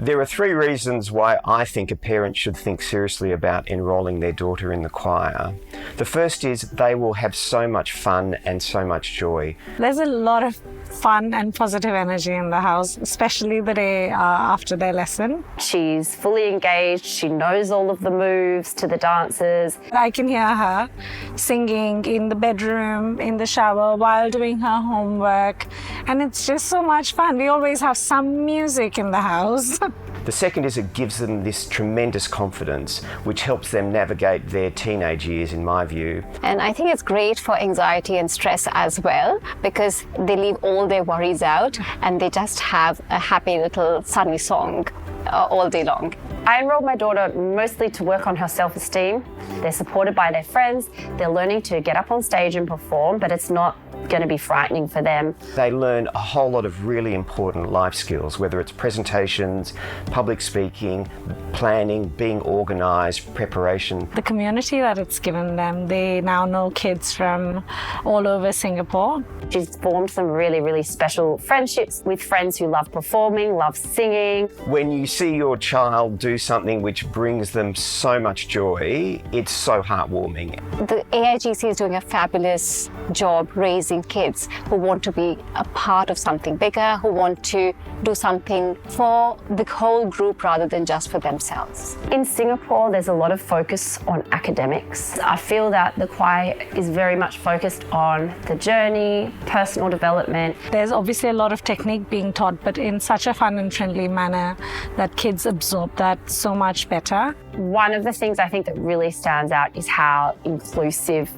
There are three reasons why I think a parent should think seriously about enrolling their daughter in the choir. The first is they will have so much fun and so much joy. There's a lot of fun and positive energy in the house, especially the day after their lesson. She's fully engaged, she knows all of the moves to the dances. I can hear her singing in the bedroom, in the shower, while doing her homework, and it's just so much fun. We always have some music in the house. The second is it gives them this tremendous confidence, which helps them navigate their teenage years, in my view. And I think it's great for anxiety and stress as well, because they leave all their worries out and they just have a happy little sunny song all day long. I enrolled my daughter mostly to work on her self-esteem. They're supported by their friends. They're learning to get up on stage and perform, but it's not going to be frightening for them. They learn a whole lot of really important life skills, whether it's presentations, public speaking, planning, being organised, preparation. The community that it's given them, they now know kids from all over Singapore. She's formed some really, really special friendships with friends who love performing, love singing. When you see your child do something which brings them so much joy, it's so heartwarming. The AIGC is doing a fabulous job raising kids who want to be a part of something bigger, who want to do something for the whole group rather than just for themselves. In Singapore, there's a lot of focus on academics. I feel that the choir is very much focused on the journey, personal development. There's obviously a lot of technique being taught, but in such a fun and friendly manner that kids absorb that so much better. One of the things I think that really stands out is how inclusive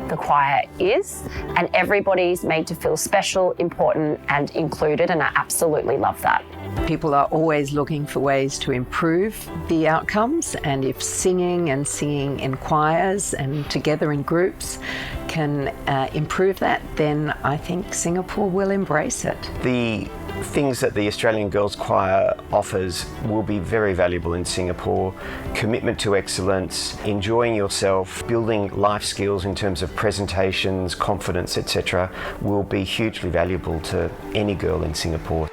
the choir is, and everybody's made to feel special, important and included, and I absolutely love that. People are always looking for ways to improve the outcomes, and if singing in choirs and together in groups can improve that, then I think Singapore will embrace it. The things that the Australian Girls Choir offers will be very valuable in Singapore. Commitment to excellence, enjoying yourself, building life skills in terms of presentations, confidence, etc., will be hugely valuable to any girl in Singapore.